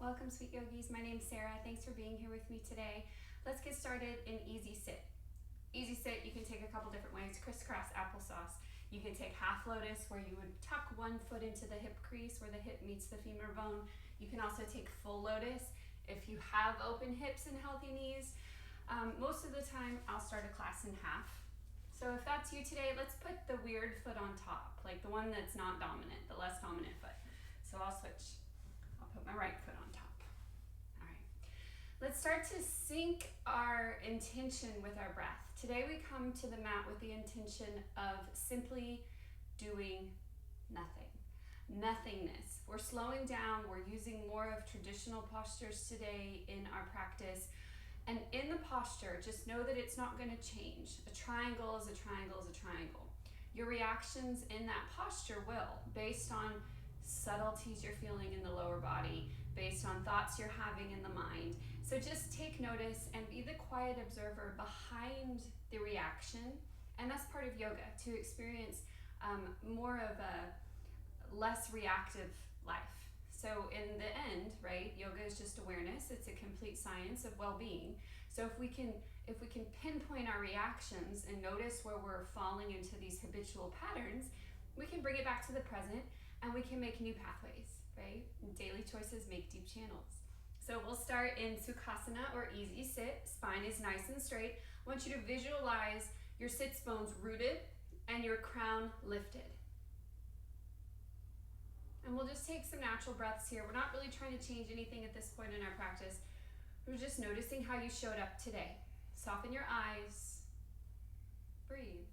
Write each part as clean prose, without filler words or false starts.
Welcome, sweet yogis. My name's Sarah. Thanks for being here with me today. Let's get started in easy sit. Easy sit, you can take a couple different ways. Crisscross applesauce. You can take half lotus, where you would tuck one foot into the hip crease where the hip meets the femur bone. You can also take full lotus if you have open hips and healthy knees. Most of the time, I'll start a class in half. So if that's you today, let's put the weird foot on top, like the one that's not dominant, the less dominant foot. So I'll switch. I'll put my right foot on top. All right. Let's start to sync our intention with our breath. Today we come to the mat with the intention of simply doing nothing. Nothingness. We're slowing down. We're using more of traditional postures today in our practice. And in the posture, just know that it's not going to change. A triangle is a triangle is a triangle. Your reactions in that posture will, based on subtleties you're feeling in the lower body, based on thoughts you're having in the mind. So just take notice and be the quiet observer behind the reaction. And that's part of yoga, to experience more of a less reactive life. So in the end, right, yoga is just awareness. It's a complete science of well-being. So if we can pinpoint our reactions and notice where we're falling into these habitual patterns, we can bring it back to the present and we can make new pathways, right? Daily choices make deep channels. So we'll start in Sukhasana, or easy sit. Spine is nice and straight. I want you to visualize your sits bones rooted and your crown lifted. And we'll just take some natural breaths here. We're not really trying to change anything at this point in our practice. We're just noticing how you showed up today. Soften your eyes. Breathe.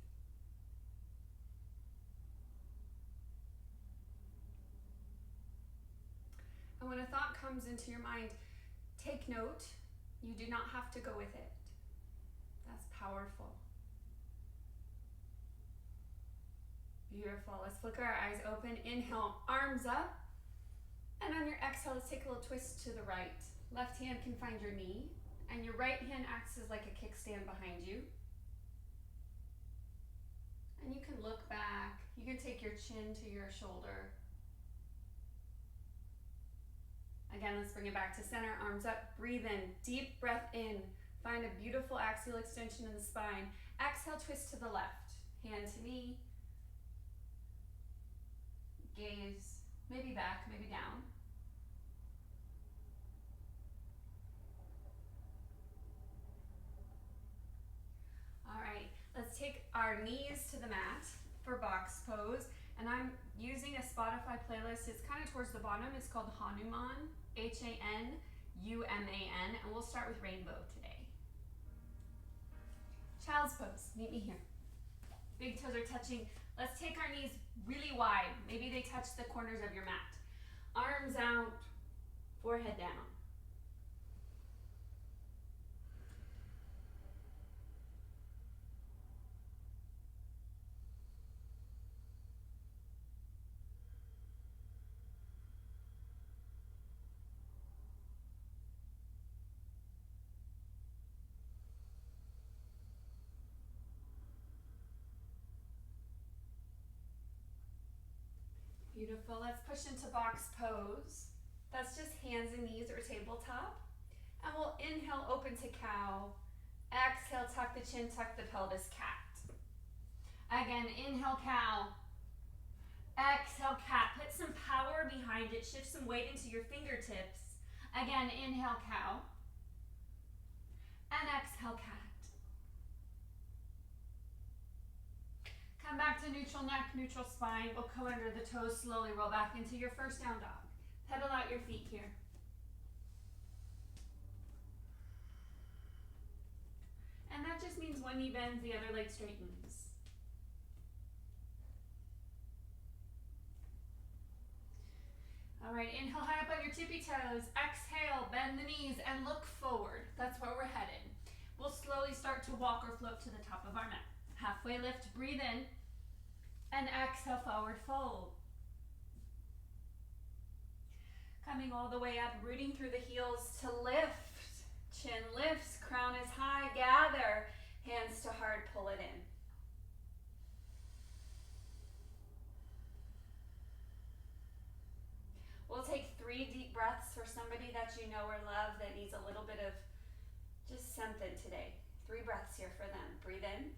And when a thought comes into your mind, take note. You do not have to go with it. That's powerful. Beautiful. Let's flick our eyes open. Inhale, arms up. And on your exhale, let's take a little twist to the right. Left hand can find your knee, and your right hand acts as like a kickstand behind you. And you can look back. You can take your chin to your shoulder. Again, let's bring it back to center. Arms up. Breathe in. Deep breath in. Find a beautiful axial extension in the spine. Exhale, twist to the left. Hand to knee. Gaze, maybe back, maybe down. All right, let's take our knees to the mat for box pose. And I'm using a Spotify playlist. It's kind of towards the bottom. It's called Hanuman, Hanuman, and we'll start with rainbow today. Child's pose, meet me here. Big toes are touching. Let's take our knees really wide. Maybe they touch the corners of your mat. Arms out, forehead down. Beautiful. Let's push into box pose. That's just hands and knees or tabletop. And we'll inhale, open to cow. Exhale, tuck the chin, tuck the pelvis, cat. Again, inhale, cow. Exhale, cat. Put some power behind it. Shift some weight into your fingertips. Again, inhale, cow. And exhale, cat. Come back to neutral neck, neutral spine. We'll come under the toes, slowly roll back into your first down dog. Pedal out your feet here. And that just means one knee bends, the other leg straightens. All right, inhale high up on your tippy toes. Exhale, bend the knees and look forward. That's where we're headed. We'll slowly start to walk or float to the top of our mat. Halfway lift, breathe in. And exhale, forward fold. Coming all the way up, rooting through the heels to lift. Chin lifts, crown is high, gather. Hands to heart, pull it in. We'll take 3 deep breaths. breaths for somebody that you know or love that needs a little bit of just something today. 3 breaths here for them. Breathe in.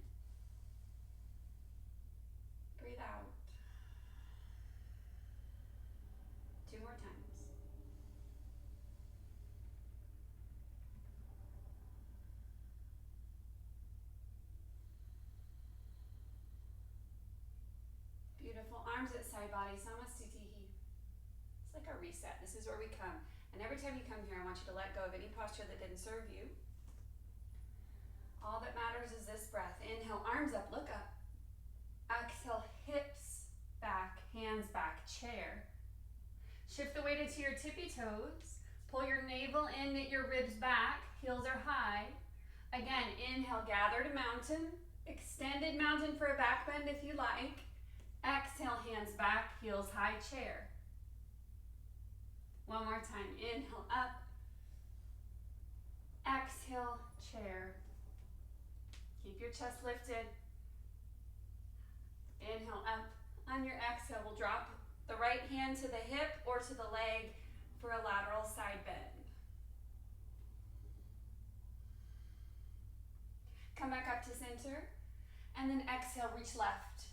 Breathe out. 2 more times. Beautiful. Arms at side body. Samastitihi. It's like a reset. This is where we come. And every time you come here, I want you to let go of any posture that didn't serve you. All that matters is this breath. Inhale, arms up, look up. Exhale, hips back, hands back, chair. Shift the weight into your tippy toes. Pull your navel in, knit your ribs back. Heels are high. Again, inhale, gather to mountain. Extended mountain for a back bend if you like. Exhale, hands back, heels high, chair. One more time. Inhale, up. Exhale, chair. Keep your chest lifted. Inhale, up. On your exhale, we'll drop the right hand to the hip or to the leg for a lateral side bend. Come back up to center. And then exhale, reach left.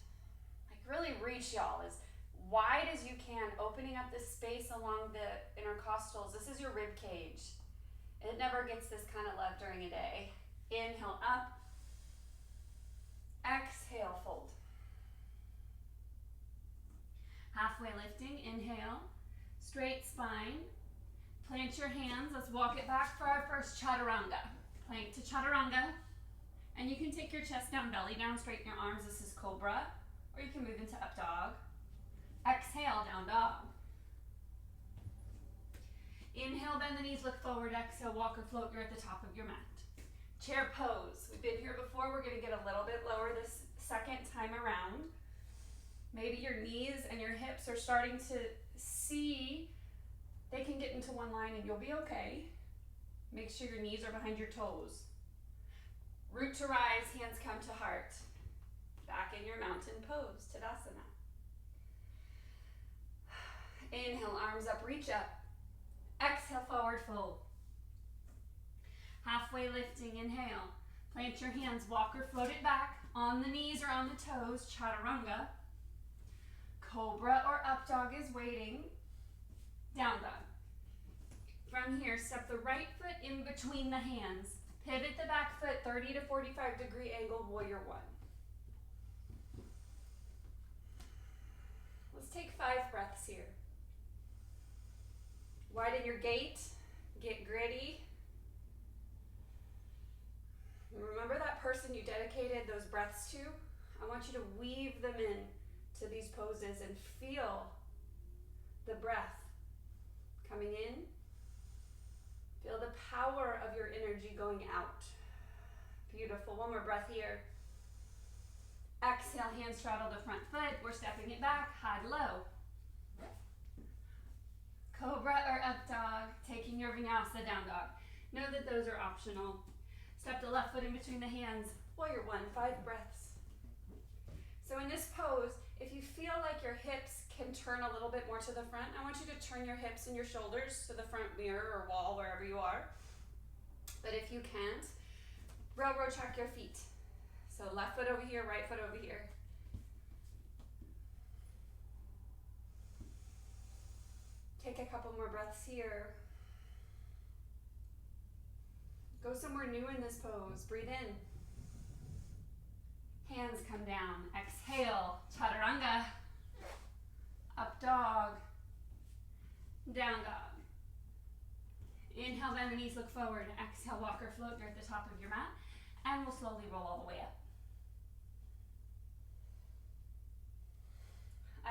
Like really reach, y'all, as wide as you can, opening up the space along the intercostals. This is your rib cage. It never gets this kind of love during a day. Inhale, up. Exhale, fold. Halfway lifting, inhale. Straight spine. Plant your hands. Let's walk it back for our first chaturanga. Plank to chaturanga. And you can take your chest down, belly down, straighten your arms. This is cobra. Or you can move into up dog. Exhale, down dog. Inhale, bend the knees, look forward. Exhale, walk or float. You're at the top of your mat. Chair pose. We've been here before. We're going to get a little bit lower this second time around. Maybe your knees and your hips are starting to see they can get into one line and you'll be okay. Make sure your knees are behind your toes. Root to rise, hands come to heart. Back in your mountain pose, Tadasana. Inhale, arms up, reach up. Exhale, forward fold. Halfway lifting, inhale. Plant your hands, walk or float it back. On the knees or on the toes, chaturanga. Cobra or up dog is waiting. Down dog. From here, step the right foot in between the hands. Pivot the back foot, 30 to 45 degree angle, warrior 1. Let's take 5 breaths here. Widen your gait, get gritty. Remember that person you dedicated those breaths to? I want you to weave them in to these poses and feel the breath coming in. Feel the power of your energy going out. Beautiful. One more breath here. Exhale, hands straddle the front foot. We're stepping it back, high to low. Cobra or up dog, taking your vinyasa, down dog. Know that those are optional. Step the left foot in between the hands. Warrior 1, 5 breaths. So in this pose, if you feel like your hips can turn a little bit more to the front, I want you to turn your hips and your shoulders to the front mirror or wall, wherever you are. But if you can't, railroad track your feet. So left foot over here, right foot over here. Take a couple more breaths here. Go somewhere new in this pose. Breathe in. Hands come down. Exhale, chaturanga. Up dog. Down dog. Inhale, bend the knees, look forward. Exhale, walk or float. You're at the top of your mat. And we'll slowly roll all the way up.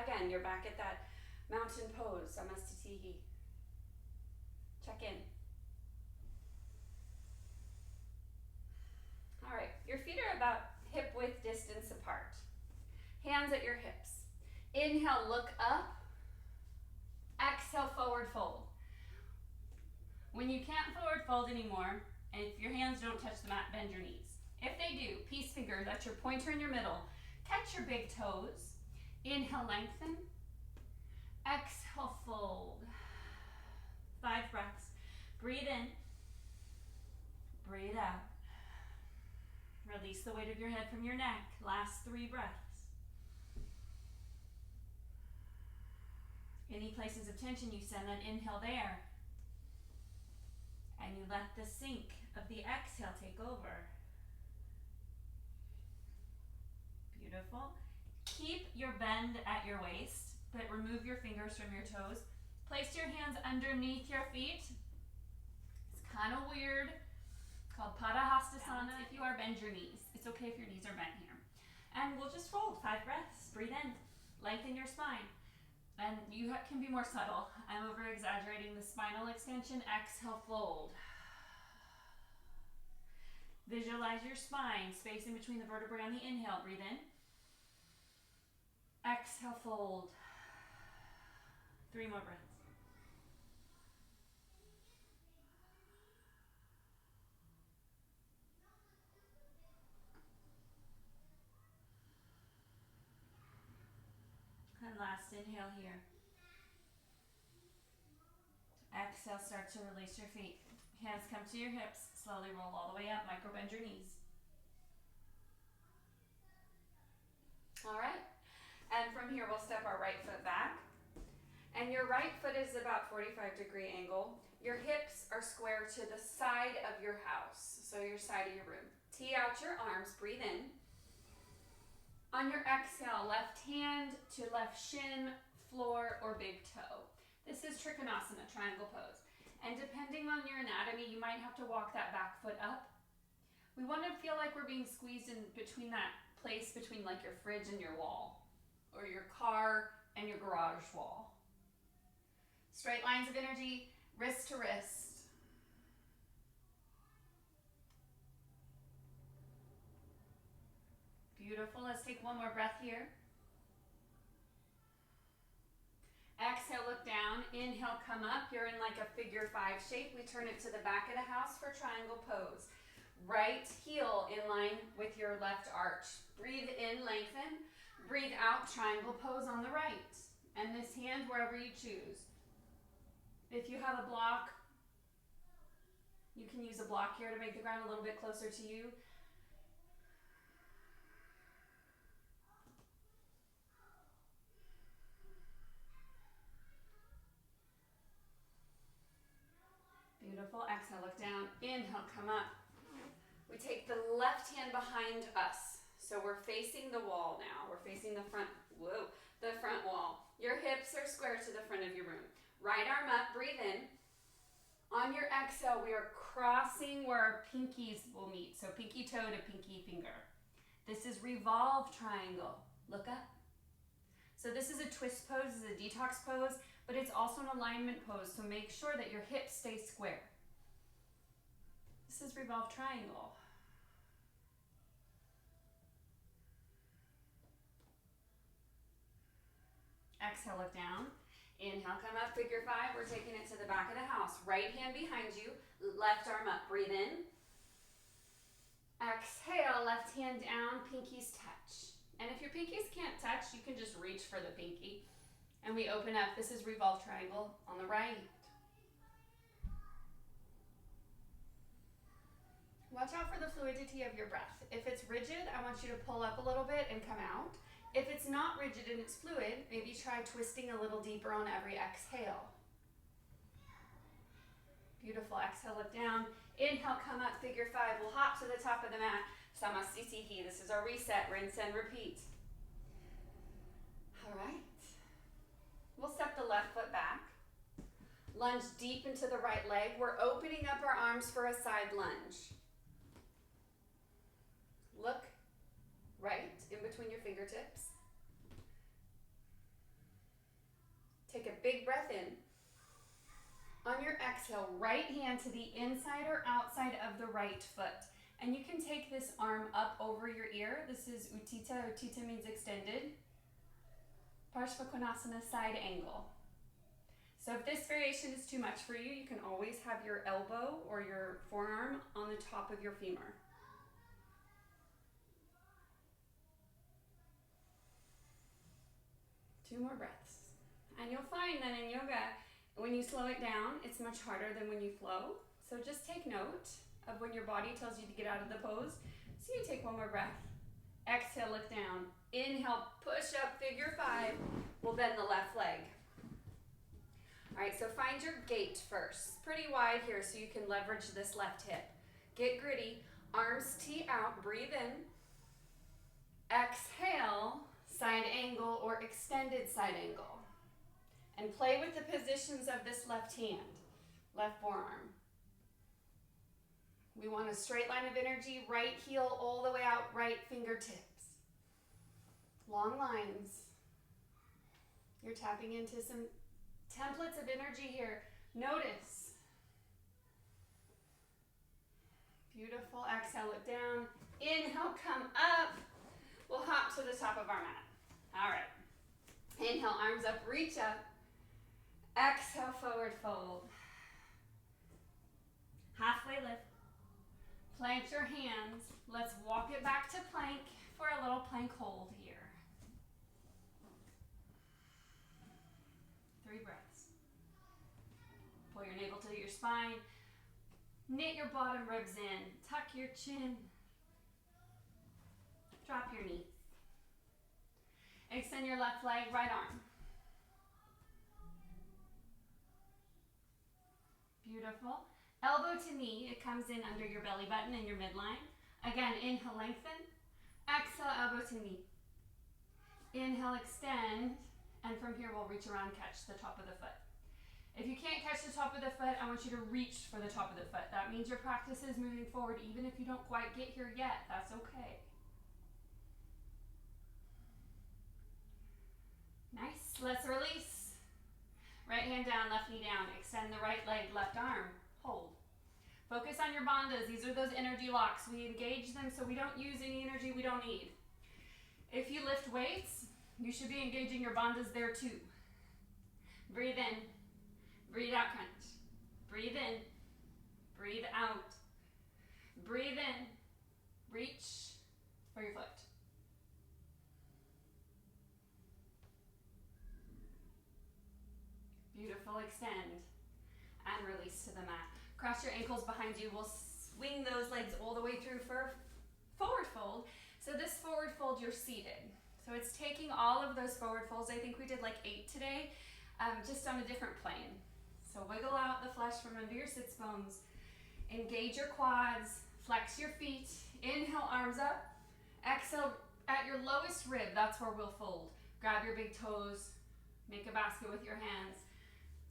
Again, you're back at that mountain pose, Samastitihi. Check in. All right, your feet are about hip width distance apart. Hands at your hips. Inhale, look up. Exhale, forward fold. When you can't forward fold anymore, and if your hands don't touch the mat, bend your knees. If they do, peace finger, that's your pointer in your middle. Catch your big toes. Inhale, lengthen. Exhale, fold. the weight of your head from your neck. Last 3 breaths. Any places of tension, you send that inhale there. And you let the sink of the exhale take over. Beautiful. Keep your bend at your waist, but remove your fingers from your toes. Place your hands underneath your feet. It's kind of weird. It's called Padahastasana. If you are, bend your knees. It's okay if your knees are bent here. And we'll just fold 5 breaths. Breathe in. Lengthen your spine. And you can be more subtle. I'm over exaggerating the spinal extension. Exhale, fold. Visualize your spine, space in between the vertebrae on the inhale. Breathe in. Exhale, fold. 3 more breaths. And last inhale here. Exhale, start to release your feet. Hands come to your hips. Slowly roll all the way up. Micro bend your knees. All right. And from here, we'll step our right foot back. And your right foot is about 45-degree angle. Your hips are square to the side of your house, so your side of your room. Tee out your arms, breathe in. On your exhale, left hand to left shin, floor, or big toe. This is Trikonasana, triangle pose. And depending on your anatomy, you might have to walk that back foot up. We want to feel like we're being squeezed in between that place between like your fridge and your wall, or your car and your garage wall. Straight lines of energy, wrist to wrist. Beautiful. Let's take one more breath here. Exhale, look down. Inhale, come up. You're in like a figure 5 shape. We turn it to the back of the house for triangle pose. Right heel in line with your left arch. Breathe in, lengthen. Breathe out, triangle pose on the right. And this hand wherever you choose. If you have a block, you can use a block here to make the ground a little bit closer to you. Beautiful. Exhale, look down. Inhale, come up. We take the left hand behind us. So we're facing the wall now. We're facing the front, the front wall. Your hips are square to the front of your room. Right arm up, breathe in. On your exhale, we are crossing where our pinkies will meet. So pinky toe to pinky finger. This is revolve triangle. Look up. So this is a twist pose, this is a detox pose, but it's also an alignment pose. So make sure that your hips stay square. This is revolve triangle. Exhale, look down. Inhale, come up, figure 5. We're taking it to the back of the house. Right hand behind you, left arm up. Breathe in. Exhale, left hand down, pinkies touch. And if your pinkies can't touch, you can just reach for the pinky. And we open up. This is revolve triangle on the right. Watch out for the fluidity of your breath. If it's rigid, I want you to pull up a little bit and come out. If it's not rigid and it's fluid, maybe try twisting a little deeper on every exhale. Beautiful. Exhale, look down. Inhale, come up, figure 5. We'll hop to the top of the mat. Samasthiti. This is our reset. Rinse and repeat. All right. We'll step the left foot back. Lunge deep into the right leg. We're opening up our arms for a side lunge. Look right in between your fingertips. Take a big breath in. On your exhale, right hand to the inside or outside of the right foot. And you can take this arm up over your ear. This is Utthita. Utthita means extended. Parshvakonasana, side angle. So if this variation is too much for you, you can always have your elbow or your forearm on the top of your femur. Two more breaths. And you'll find that in yoga, when you slow it down, it's much harder than when you flow. So just take note of when your body tells you to get out of the pose. So you take one more breath. Exhale, look down. Inhale, push up, figure 5. We'll bend the left leg. All right, so find your gate first. Pretty wide here so you can leverage this left hip. Get gritty, arms tee out, breathe in. Exhale, side angle or extended side angle. And play with the positions of this left hand, left forearm. We want a straight line of energy, right heel all the way out, right fingertips. Long lines. You're tapping into some templates of energy here. Notice. Beautiful. Exhale, look down. Inhale, come up. We'll hop to the top of our mat. All right. Inhale, arms up, reach up. Exhale, forward fold. Halfway lift. Plank your hands. Let's walk it back to plank for a little plank hold here. 3 breaths. Pull your navel to your spine. Knit your bottom ribs in. Tuck your chin. Drop your knees. Extend your left leg, right arm. Beautiful. Elbow to knee, it comes in under your belly button and your midline. Again, inhale, lengthen. Exhale, elbow to knee. Inhale, extend. And from here, we'll reach around, catch the top of the foot. If you can't catch the top of the foot, I want you to reach for the top of the foot. That means your practice is moving forward, even if you don't quite get here yet. That's okay. Nice. Let's release. Right hand down, left knee down. Extend the right leg, left arm. Hold. Focus on your bandhas. These are those energy locks. We engage them so we don't use any energy we don't need. If you lift weights, you should be engaging your bandhas there too. Breathe in. Breathe out, crunch. Breathe in. Breathe out. Breathe in. Reach for your foot. Beautiful. Extend and release to the mat. Cross your ankles behind you. We'll swing those legs all the way through for forward fold. So this forward fold, you're seated. So it's taking all of those forward folds. I think we did like 8 today, just on a different plane. So wiggle out the flesh from under your sits bones. Engage your quads. Flex your feet. Inhale, arms up. Exhale, at your lowest rib, that's where we'll fold. Grab your big toes. Make a basket with your hands.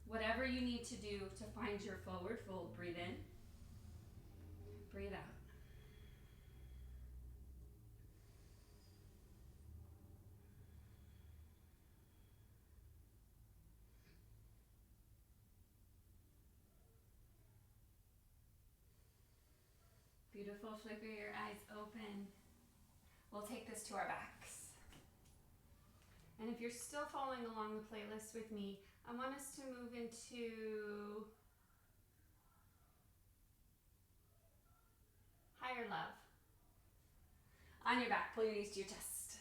Whatever you need to do to find your forward fold. Breathe in. Breathe out. Beautiful. Flicker your eyes open. We'll take this to our backs. And if you're still following along the playlist with me, I want us to move into higher love. On your back, pull your knees to your chest.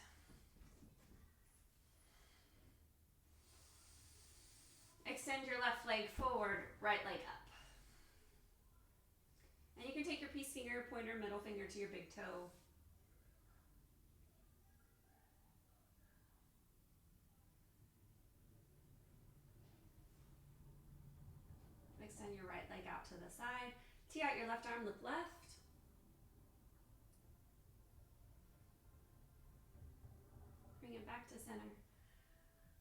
Extend your left leg forward, right leg up. And you can take your peace finger, pointer, middle finger to your big toe. Extend your right leg out to the side. Tee out your left arm, look left. Bring it back to center.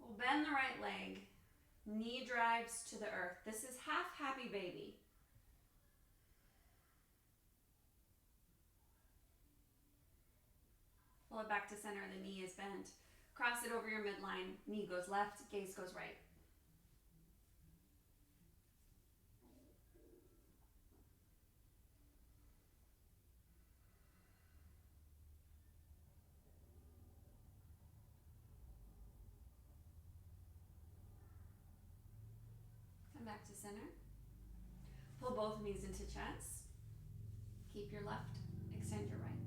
We'll bend the right leg. Knee drives to the earth. This is half happy baby. Pull it back to center, the knee is bent. Cross it over your midline. Knee goes left, gaze goes right. Back to center. Pull both knees into chest. Keep your left, extend your right.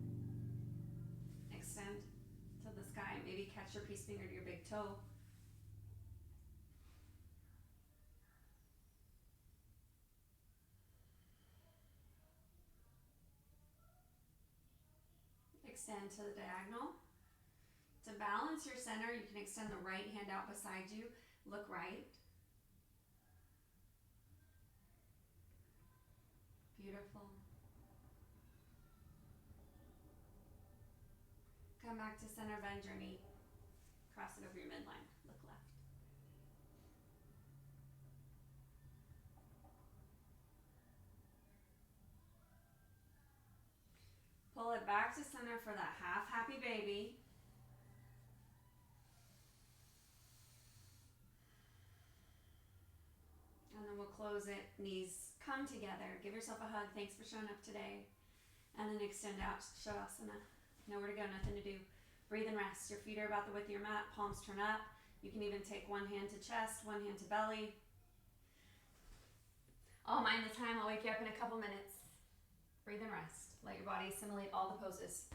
Extend to the sky. Maybe catch your peace finger to your big toe. extend to the diagonal. To balance your center, you can extend the right hand out beside you. Look right. Beautiful. Come back to center, bend your knee. Cross it over your midline. Look left. Pull it back to center for that half happy baby. And then we'll close it. Knees come together. Give yourself a hug. Thanks for showing up today. And then extend out. Shavasana. Nowhere to go, nothing to do. Breathe and rest. Your feet are about the width of your mat. Palms turn up. You can even take one hand to chest, one hand to belly. I'll mind the time. I'll wake you up in a couple minutes. Breathe and rest. Let your body assimilate all the poses.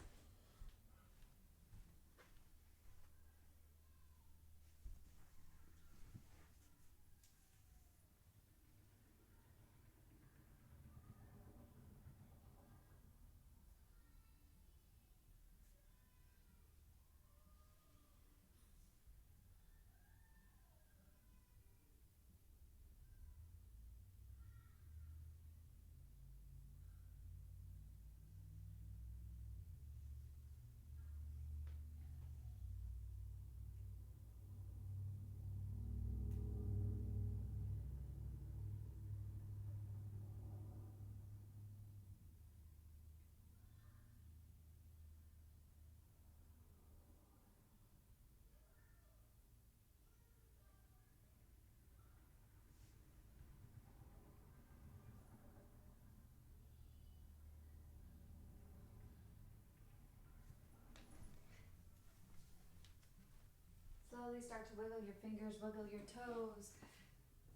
Slowly start to wiggle your fingers, wiggle your toes.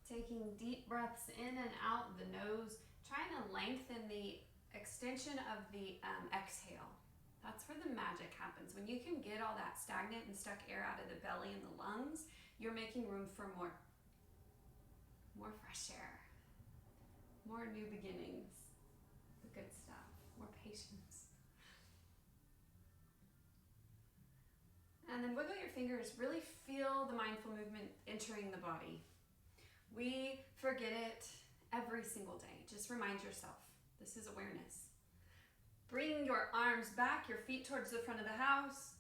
Taking deep breaths in and out the nose, trying to lengthen the extension of the exhale. That's where the magic happens. When you can get all that stagnant and stuck air out of the belly and the lungs, you're making room for more fresh air, more new beginnings, the good stuff, more patience. And then wiggle your fingers, really feel the mindful movement entering the body. We forget it every single day. Just remind yourself, this is awareness. Bring your arms back, your feet towards the front of the house.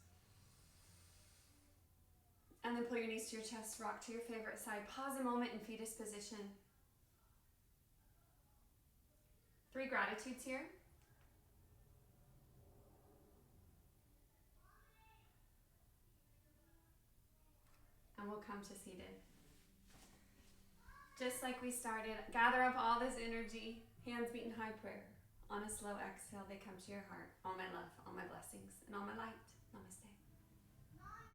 And then pull your knees to your chest, rock to your favorite side. Pause a moment in fetus position. 3 gratitudes here. And we'll come to seated. Just like we started, gather up all this energy, hands beating high prayer. On a slow exhale, they come to your heart. All my love, all my blessings, and all my light. Namaste.